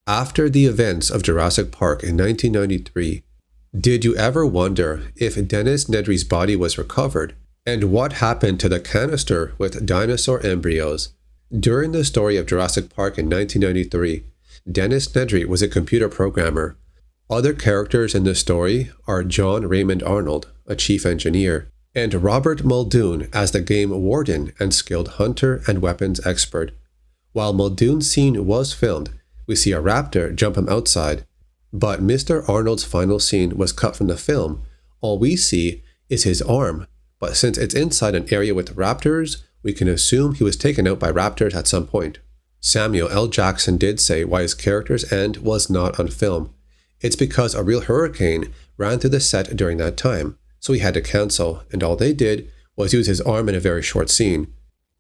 After the events of Jurassic Park in 1993, did you ever wonder if Dennis Nedry's body was recovered and what happened to the canister with dinosaur embryos? During the story of Jurassic Park in 1993, Dennis Nedry was a computer programmer. Other characters in the story are John Raymond Arnold, a chief engineer, and Robert Muldoon as the game warden and skilled hunter and weapons expert. While Muldoon's scene was filmed, we see a raptor jump him outside. But Mr. Arnold's final scene was cut from the film. All we see is his arm, but since it's inside an area with raptors, we can assume he was taken out by raptors at some point. Samuel L. Jackson did say why his character's end was not on film. It's because a real hurricane ran through the set during that time, so he had to cancel, and all they did was use his arm in a very short scene.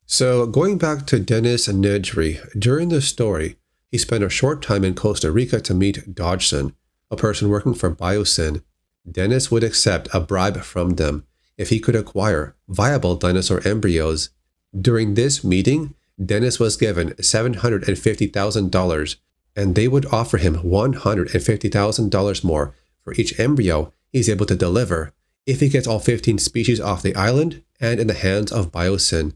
So going back to Dennis Nedry, during the story, he spent a short time in Costa Rica to meet Dodgson, a person working for biosyn. Dennis would accept a bribe from them if he could acquire viable dinosaur embryos. During this meeting, Dennis was given $750,000, and they would offer him $150,000 more for each embryo he's able to deliver if he gets all 15 species off the island and in the hands of biosyn.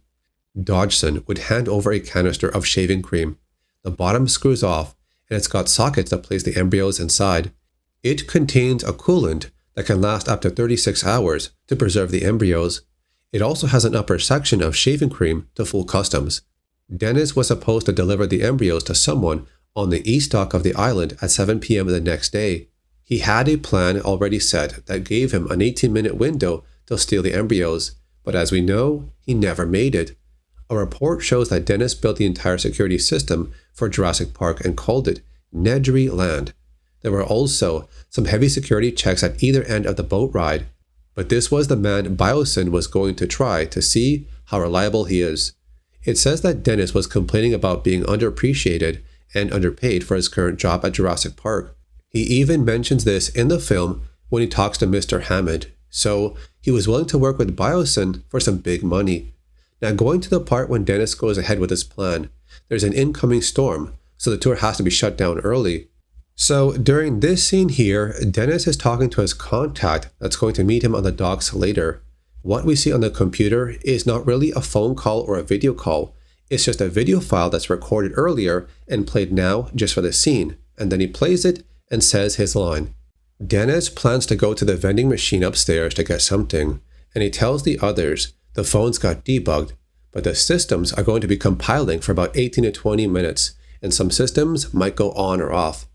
Dodgson would hand over a canister of shaving cream. The bottom screws off, and it's got sockets that place the embryos inside. It contains a coolant that can last up to 36 hours to preserve the embryos. It also has an upper section of shaving cream to fool customs. Dennis was supposed to deliver the embryos to someone on the east dock of the island at 7 p.m. the next day. He had a plan already set that gave him an 18-minute window to steal the embryos, but as we know, he never made it. A report shows that Dennis built the entire security system for Jurassic Park and called it Nedry Land. There were also some heavy security checks at either end of the boat ride, but this was the man biosyn was going to try to see how reliable he is. It says that Dennis was complaining about being underappreciated and underpaid for his current job at Jurassic Park. He even mentions this in the film when he talks to Mr. Hammond, so he was willing to work with biosyn for some big money. Now going to the part when Dennis goes ahead with his plan, there's an incoming storm, so the tour has to be shut down early. So during this scene here, Dennis is talking to his contact that's going to meet him on the docks later. What we see on the computer is not really a phone call or a video call, it's just a video file that's recorded earlier and played now just for the scene, and then he plays it and says his line. Dennis plans to go to the vending machine upstairs to get something, and he tells the others the phones got debugged, but the systems are going to be compiling for about 18 to 20 minutes, and some systems might go on or off.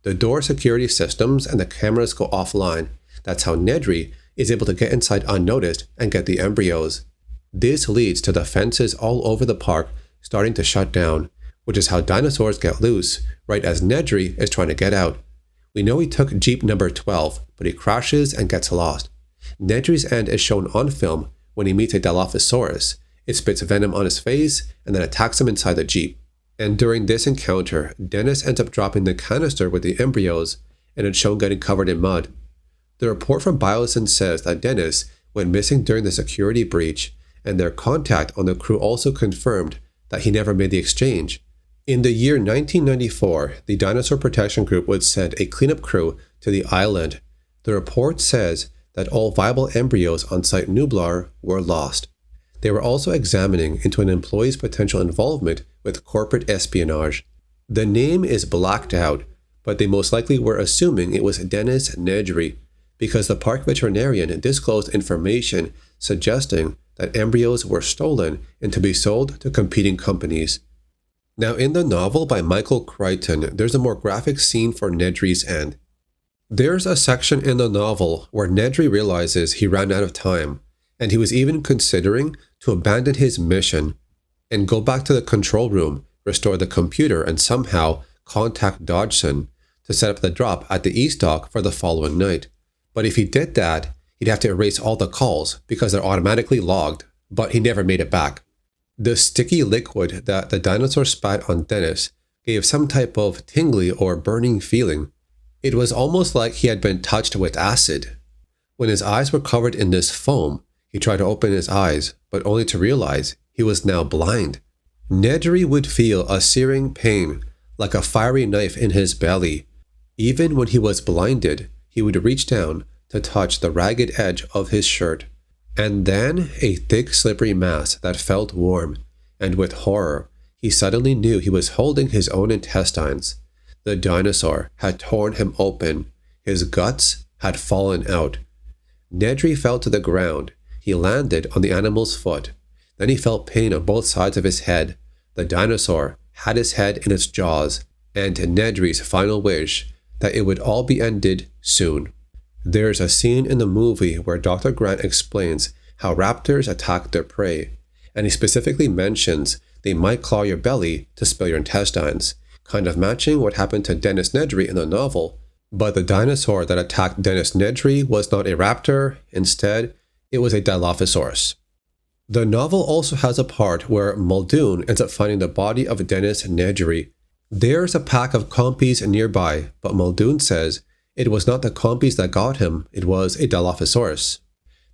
The door security systems and the cameras go offline. That's how Nedry is able to get inside unnoticed and get the embryos. This leads to the fences all over the park starting to shut down, which is how dinosaurs get loose, right as Nedry is trying to get out. We know he took Jeep number 12, but he crashes and gets lost. Nedry's end is shown on film when he meets a Dilophosaurus. It spits venom on his face and then attacks him inside the Jeep. And during this encounter, Dennis ends up dropping the canister with the embryos, and it's shown getting covered in mud. The report from biosyn says that Dennis went missing during the security breach, and their contact on the crew also confirmed that he never made the exchange. In the year 1994, the Dinosaur Protection Group would send a cleanup crew to the island. The report says that all viable embryos on Site Nublar were lost. They were also examining into an employee's potential involvement with corporate espionage. The name is blacked out, but they most likely were assuming it was Dennis Nedry, because the park veterinarian disclosed information suggesting that embryos were stolen and to be sold to competing companies. Now in the novel by Michael Crichton, there's a more graphic scene for Nedry's end. There's a section in the novel where Nedry realizes he ran out of time, and he was even considering to abandon his mission and go back to the control room, restore the computer, and somehow contact Dodgson to set up the drop at the East Dock for the following night. But if he did that, he'd have to erase all the calls because they're automatically logged, but he never made it back. The sticky liquid that the dinosaur spat on Dennis gave some type of tingly or burning feeling. It was almost like he had been touched with acid. When his eyes were covered in this foam, he tried to open his eyes, but only to realize he was now blind. Nedry would feel a searing pain, like a fiery knife in his belly. Even when he was blinded, he would reach down to touch the ragged edge of his shirt. And then a thick, slippery mass that felt warm, and with horror, he suddenly knew he was holding his own intestines. The dinosaur had torn him open. His guts had fallen out. Nedry fell to the ground. He landed on the animal's foot. Then he felt pain on both sides of his head. The dinosaur had his head in its jaws, and Nedry's final wish that it would all be ended soon. There's a scene in the movie where Dr. Grant explains how raptors attack their prey, and he specifically mentions they might claw your belly to spill your intestines, kind of matching what happened to Dennis Nedry in the novel. But the dinosaur that attacked Dennis Nedry was not a raptor. Instead, it was a Dilophosaurus. The novel also has a part where Muldoon ends up finding the body of Dennis Nedry. There's a pack of compies nearby, but Muldoon says it was not the compies that got him, it was a Dilophosaurus.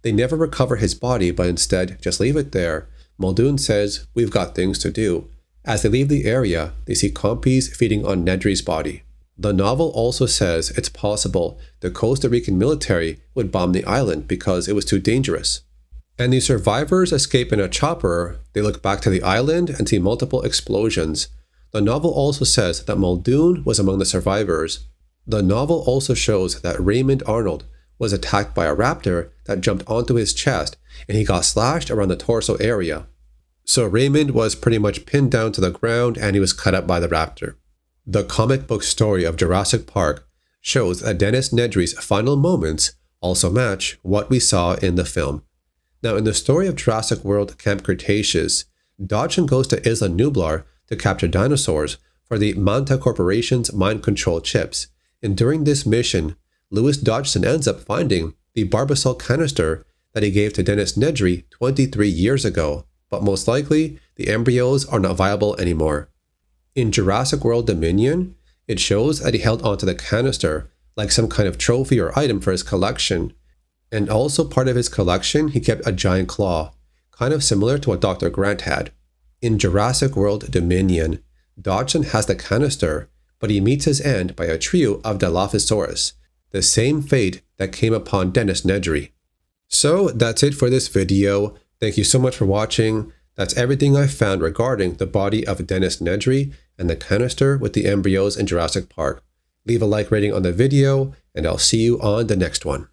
They never recover his body, but instead just leave it there. Muldoon says, "We've got things to do." As they leave the area, they see compies feeding on Nedry's body. The novel also says it's possible the Costa Rican military would bomb the island because it was too dangerous. And the survivors escape in a chopper. They look back to the island and see multiple explosions. The novel also says that Muldoon was among the survivors. The novel also shows that Raymond Arnold was attacked by a raptor that jumped onto his chest, and he got slashed around the torso area. So Raymond was pretty much pinned down to the ground and he was cut up by the raptor. The comic book story of Jurassic Park shows that Dennis Nedry's final moments also match what we saw in the film. Now, in the story of Jurassic World Camp Cretaceous, Dodgson goes to Isla Nublar to capture dinosaurs for the Manta Corporation's mind control chips. And during this mission, Lewis Dodgson ends up finding the Barbasol canister that he gave to Dennis Nedry 23 years ago. But most likely, the embryos are not viable anymore. In Jurassic World Dominion, it shows that he held onto the canister like some kind of trophy or item for his collection. And also part of his collection, he kept a giant claw, kind of similar to what Dr. Grant had. In Jurassic World Dominion, Dodgson has the canister, but he meets his end by a trio of Dilophosaurus, the same fate that came upon Dennis Nedry. So that's it for this video. Thank you so much for watching. That's everything I found regarding the body of Dennis Nedry and the canister with the embryos in Jurassic Park. Leave a like rating on the video, and I'll see you on the next one.